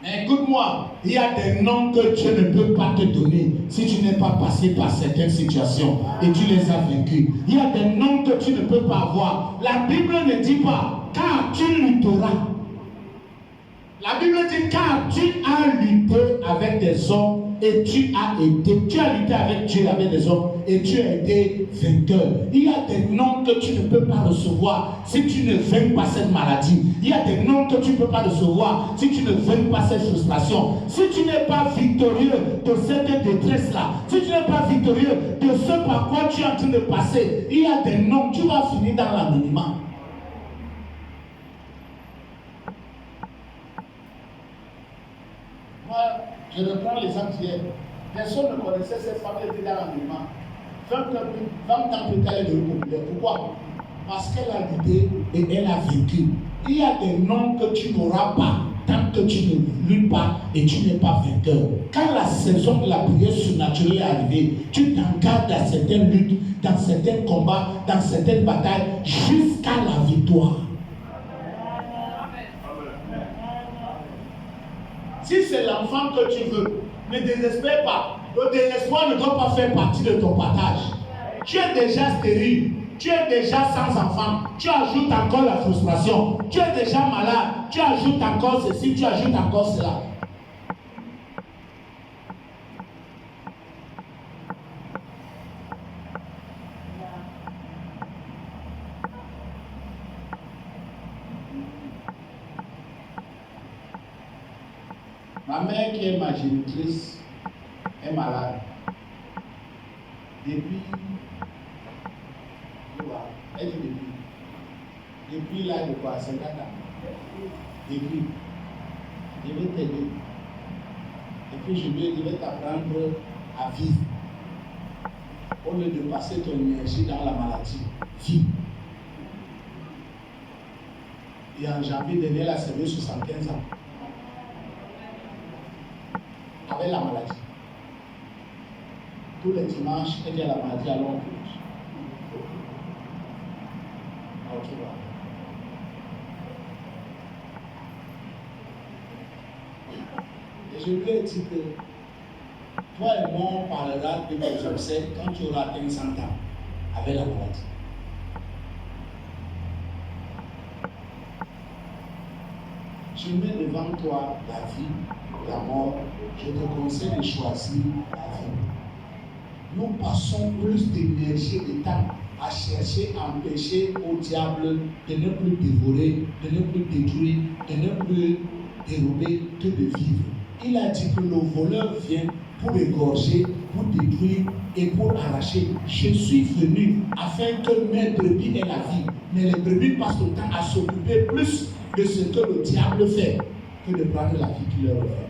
Mais écoute-moi, il y a des noms que Dieu ne peut pas te donner si tu n'es pas passé par certaines situations et tu les as vécues. Il y a des noms que tu ne peux pas avoir. La Bible ne dit pas car tu lutteras. La Bible dit car tu as lutté avec des hommes et tu as lutté avec Dieu, avec les hommes et tu as été vainqueur. Il y a des noms que tu ne peux pas recevoir si tu ne vainques pas cette maladie. Il y a des noms que tu ne peux pas recevoir si tu ne vainques pas cette frustration. Si tu n'es pas victorieux de cette détresse-là, si tu n'es pas victorieux de ce par quoi tu es en train de passer, il y a des noms, tu vas finir dans l'anonymat. Moi, je reprends l'exemple d'hier. Personne ne connaissait cette femme qui était dans l'anonymat. 20 ans plus tard, elle est devenue populaire. Pourquoi? Parce qu'elle a lutté et elle a vécu. Il y a des noms que tu n'auras pas tant que tu ne luttes pas et tu n'es pas vainqueur. Quand la saison de la prière surnaturelle est arrivée, tu t'engages dans certaines luttes, dans certains combats, dans certaines batailles, jusqu'à la victoire. Si c'est l'enfant que tu veux, ne désespère pas. Le désespoir ne doit pas faire partie de ton partage. Tu es déjà stérile, tu es déjà sans enfant, tu ajoutes encore la frustration, tu es déjà malade, tu ajoutes encore ceci, tu ajoutes encore cela. Ma mère qui est ma génitrice est malade. Depuis, elle dit depuis l'âge de quoi, 50 ans. Depuis, je vais t'aider. Et puis je vais t'apprendre à vivre. Au lieu de passer ton énergie dans la maladie, vis. Et en janvier dernier, elle a servi 75 ans. Avec la maladie. Tous les dimanches, elle vient à la maladie à Londres. Alors, tu vois. Et je lui ai dit que toi et moi, on parlera de tes obsèques quand tu auras atteint 100 ans avec la maladie. Je mets devant toi la vie, la mort. Je te conseille de choisir la vie. Nous passons plus d'énergie et de temps à chercher à empêcher au diable de ne plus dévorer, de ne plus détruire, de ne plus dérober que de vivre. Il a dit que le voleur vient pour égorger, pour détruire et pour arracher. Je suis venu afin que mes brebis aient la vie. Mais les brebis passent le temps à s'occuper plus de ce que le diable fait que de prendre la vie qui leur est faite.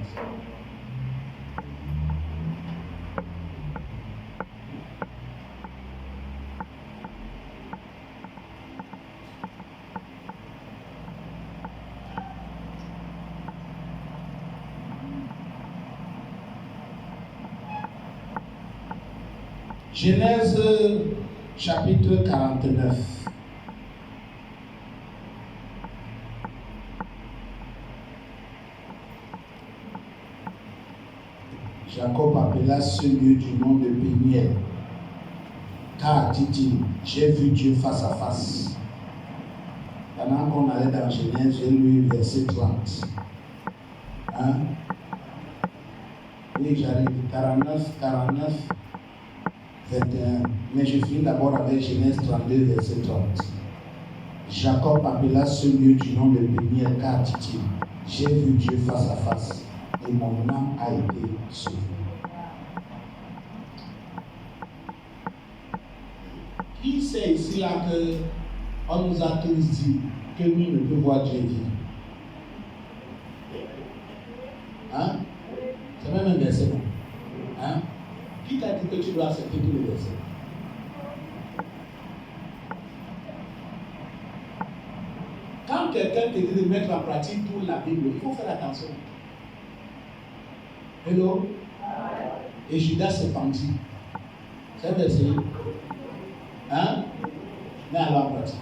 Genèse chapitre 49. Jacob appela ce lieu du nom de Péniel. Car, dit-il, j'ai vu Dieu face à face. Pendant qu'on allait dans Genèse, j'ai lu verset 30. Hein? Oui, j'arrive. 49, 21. Mais je finis d'abord avec Genèse 32, verset 30. Jacob appela ce lieu du nom de Péniel, car, dit-il, j'ai vu Dieu face à face, et mon âme a été sauvée. Qui sait ici là que on nous a tous dit que nous ne pouvons voir Dieu vivre? Hein? C'est même un verset, non? Hein? Qui t'a dit que tu dois accepter tous les versets? Quand quelqu'un te dit de mettre en pratique toute la Bible, il faut faire attention. Hello? Et Judas se pendit. C'est un verset. Hein? Mais alors en pratique.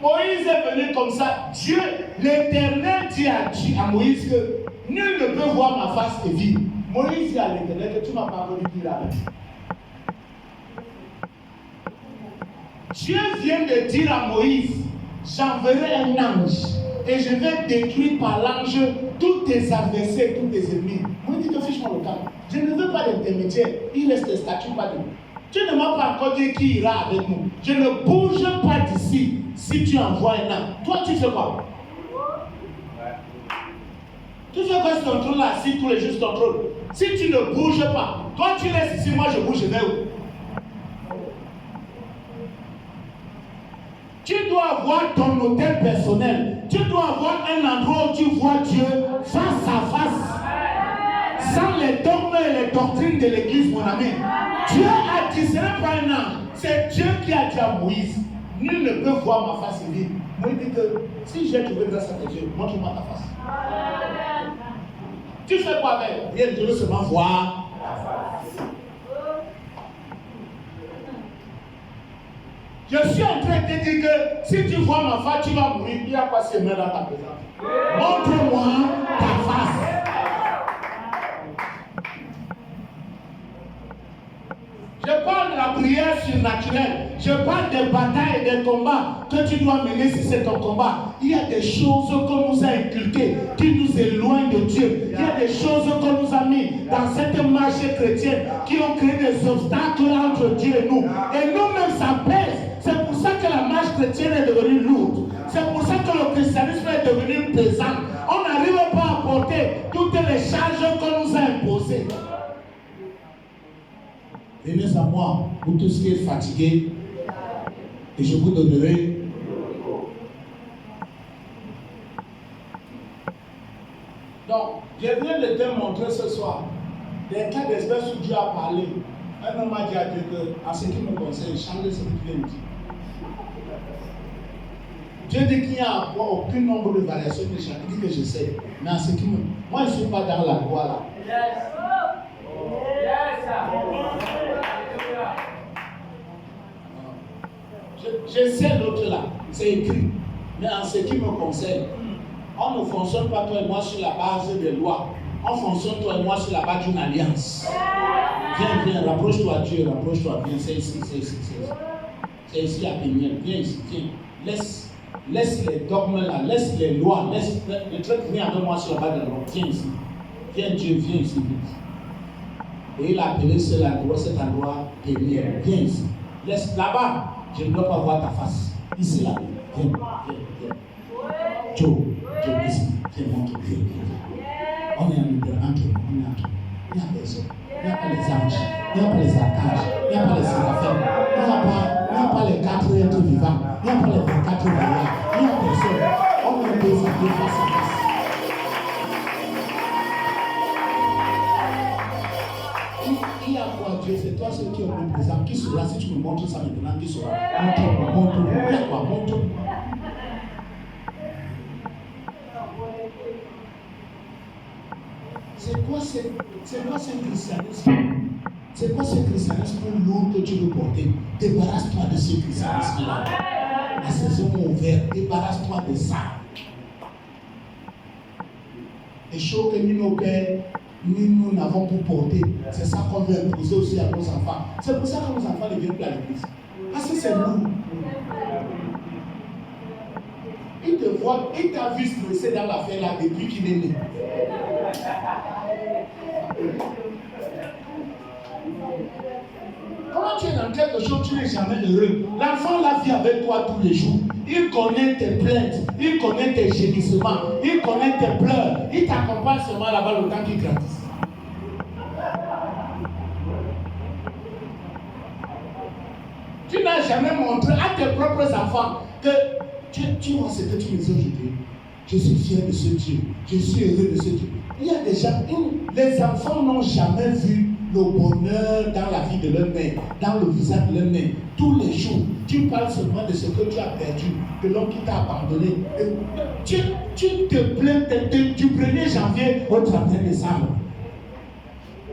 Moïse est venu comme ça. Dieu, l'Éternel dit à Moïse que nul ne peut voir ma face et vivre. Moïse dit à l'Éternel que tu ne m'as pas connu dire la même. Dieu vient de dire à Moïse, j'enverrai un ange et je vais détruire par l'ange tous tes adversaires, tous tes ennemis. Moïse dit que fiche-moi le camp. Je ne veux pas d'intermédiaire, il reste des statuts, pas de nous. Tu ne m'as pas encore dit qui ira avec nous. Je ne bouge pas d'ici si tu envoies un ange. Toi, tu fais quoi? Tu fais quoi sur ton trône là, si tous les jours sur ton trône? Si tu ne bouges pas, toi tu restes ici, moi je bouge, je vais où? Tu dois avoir ton hôtel personnel. Tu dois avoir un endroit où tu vois Dieu face à face. Sans les dogmes et les doctrines de l'église, mon ami. Dieu a dit, ce n'est pas un ange. C'est Dieu qui a dit à Moïse, nul ne peut voir ma face vide. Moïse dit que si j'ai trouvé grâce à tes yeux, montre-moi ta face. Tu fais quoi avec? Rien, je veux seulement voir ta face. Je suis en train de te dire que si tu vois ma face, tu vas mourir. Il y a quoi se mettre dans ta présence? Montre-moi ta face. Je parle de la prière surnaturelle. Je parle des batailles et des combats que tu dois mener si c'est ton combat. Il y a des choses qu'on nous a inculquées qui nous éloignent de Dieu. Il y a des choses qu'on nous a mis dans cette marche chrétienne qui ont créé des obstacles entre Dieu et nous. Et nous-mêmes, ça pèse. C'est pour ça que la marche chrétienne est devenue lourde. C'est pour ça que le christianisme est devenu pesant. On n'arrive pas à porter toutes les charges qu'on nous a imposées. Venez à moi, vous tous qui êtes fatigués, et je vous donnerai. Donc, je viens de te montrer ce soir des cas d'espèce où Dieu a parlé. Un homme a dit à Dieu que, en ce qui me concerne, changez ce que tu viens de dire. Dieu dit qu'il n'y a aucun nombre de variations de chacun. Il dit que je sais. Mais en ce qui me. Moi, je ne suis pas dans la loi là. Je sais l'autre là, c'est écrit. Mais en ce qui me concerne, on ne fonctionne pas toi et moi sur la base des lois. On fonctionne toi et moi sur la base d'une alliance. Viens, rapproche-toi de Dieu, rapproche-toi, viens, c'est ici, c'est ici à Péniel, viens ici, viens. Laisse les dogmes là, laisse les lois, laisse le truc, viens avec moi sur la base des lois, viens ici. Viens Dieu, viens ici, vite. Et il a appelé cet endroit Péniel, viens ici. Laisse là-bas. Je ne dois pas voir ta face. Ici, là. Viens. Joe, ici. Viens, montre. On est en libéral, on est en tout. Il n'y a personne. Il n'y a pas les anges. Il n'y a pas les archanges. Il n'y a pas les séraphins. Il n'y a pas les 4 êtres vivants. Il n'y a pas les 24 veilleurs. Il n'y a personne. On est des amis face à face. Il y a quoi Dieu? C'est toi celui qui est omniprésent. Qui sera si tu me montres ça maintenant? Qui sera? Montre-moi. Il y a quoi? Montre-moi. C'est quoi ce christianisme? C'est quoi ce christianisme lourd que tu veux porter? Débarrasse-toi de ce christianisme-là. La saison est ouverte. Débarrasse-toi de ça. Les choses que nous, nos pères, nous n'avons pas porté. C'est ça qu'on veut imposer aussi à nos enfants. C'est pour ça que nos enfants ne viennent plus à l'église. Parce que c'est lourd. Il te voit, il t'a vu stresser dans l'affaire là depuis qu'il est né. Quand tu es dans quelque chose, tu n'es jamais heureux. L'enfant là vit avec toi tous les jours. Il connaît tes plaintes, il connaît tes gémissements, il connaît tes pleurs. Il t'accompagne seulement là-bas le temps qu'il grandisse. Tu n'as jamais montré à tes propres enfants que tu vois ce que tu me dis aujourd'hui. Je suis fier de ce Dieu. Je suis heureux de ce Dieu. Il y a des gens, les enfants n'ont jamais vu le bonheur dans la vie de leur mère, dans le visage de leur mère. Tous les jours, tu parles seulement de ce que tu as perdu, de l'homme qui t'a abandonné. Tu te plains du 1er janvier au 31 décembre.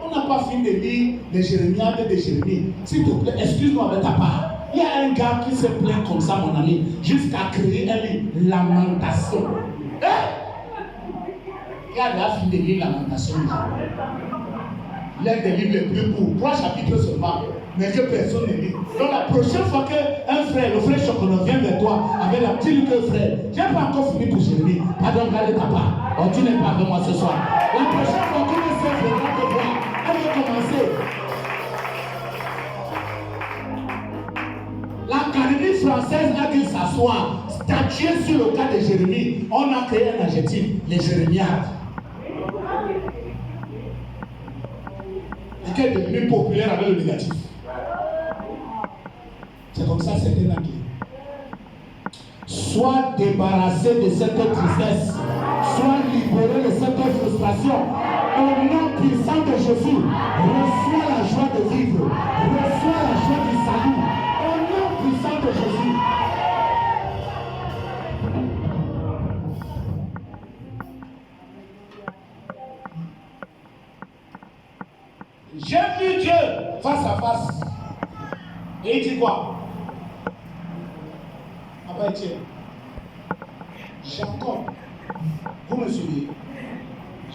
On n'a pas fini de lire les Jérémiades de Jérémie. S'il te plaît, excuse-moi de ta part. Il y a un gars qui se plaint comme ça, mon ami, jusqu'à créer un livre, Lamentation. Il a déjà fini de lire Lamentation. L'un des livres les plus courts, 3 chapitres seulement, mais que personne ne lit. Donc la prochaine fois qu'un frère, le frère Chocolat vient vers toi avec la petite que frère, j'ai pas encore fini pour Jérémie. Pardon, regardez ta part. Oh, tu n'es pas avec moi ce soir. La prochaine fois que le frère viendra te voir, elle va commencer. L'Académie française a dû s'asseoir, statuer sur le cas de Jérémie. On a créé un adjectif, les Jérémiades. Et qui est devenu populaire avec le négatif. C'est comme ça, c'est un acquis. Sois débarrassé de cette tristesse. Sois libéré de cette frustration. Au nom puissant de Jésus, reçois la joie de vivre. Reçois la joie du salut. Au nom puissant de Jésus. J'ai vu Dieu face à face. Et il dit quoi? Papa Etienne, Jacob, vous me suivez?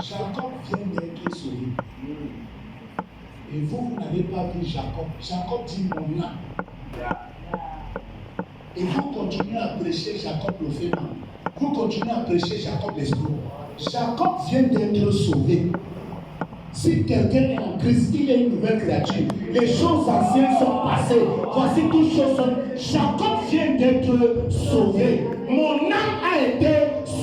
Jacob vient d'être sauvé. Et vous n'avez pas vu Jacob. Jacob dit mon âme. Et vous continuez à prêcher Jacob le féminin. Vous continuez à prêcher Jacob l'escroc. Jacob vient d'être sauvé. Si quelqu'un est en Christ, il est une nouvelle créature. Les choses anciennes sont passées. Voici toutes choses sont. Jacob vient d'être sauvé. Mon âme a été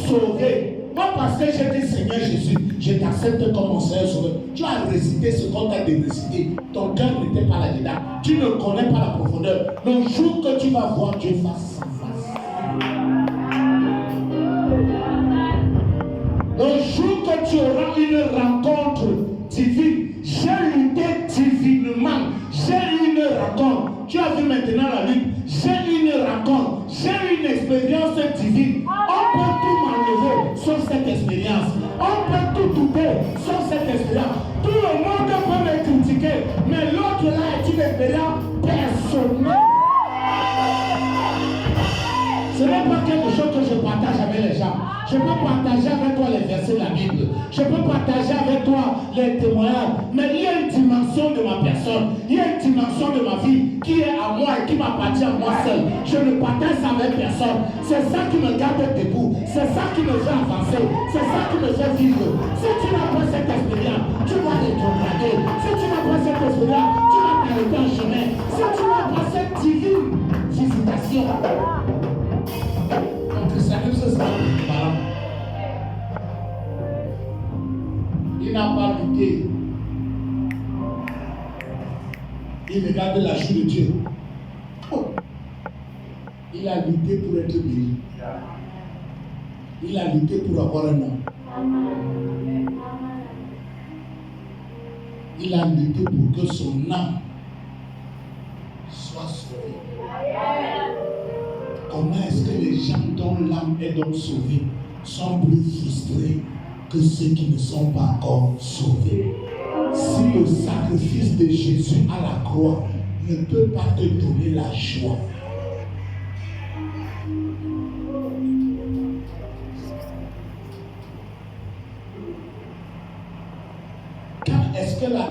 sauvée. Moi, parce que j'ai dit Seigneur Jésus, je t'accepte comme mon Seigneur sauveur. Tu as récité ce qu'on t'a dit réciter. Ton cœur n'était pas là-dedans. Tu ne connais pas la profondeur. Le jour que tu vas voir Dieu face à face. Le jour que tu auras une rencontre divine, j'ai lutté divinement, j'ai eu une rencontre. Tu as vu maintenant la lutte, j'ai une rencontre, j'ai une expérience divine. On peut tout m'enlever sauf cette expérience. On peut tout douter sauf cette expérience. Tout le monde peut me critiquer, mais l'autre là est une expérience personnelle. Ce n'est pas quelque chose que je partage avec les gens. Je peux partager avec toi les versets de la Bible. Je peux partager avec toi les témoignages. Mais il y a une dimension de ma personne. Il y a une dimension de ma vie qui est à moi et qui m'appartient à moi seul. Je ne partage ça avec personne. C'est ça qui me garde debout. C'est ça qui me fait avancer. C'est ça qui me fait vivre. Si tu n'as pas cette expérience, tu vas rétrograder. Si tu n'as pas cette expérience, tu vas t'arrêter en chemin. Si tu n'as pas cette divine visitation, il n'a pas lutté. Il regarde la joue de Dieu. Oh. Il a lutté pour être béni. Il a lutté pour avoir un nom. Il a lutté pour que son âme soit sauvée. Comment est-ce que les gens dont l'âme est donc sauvée sont plus frustrés que ceux qui ne sont pas encore sauvés? Si le sacrifice de Jésus à la croix ne peut pas te donner la joie, quand est-ce que la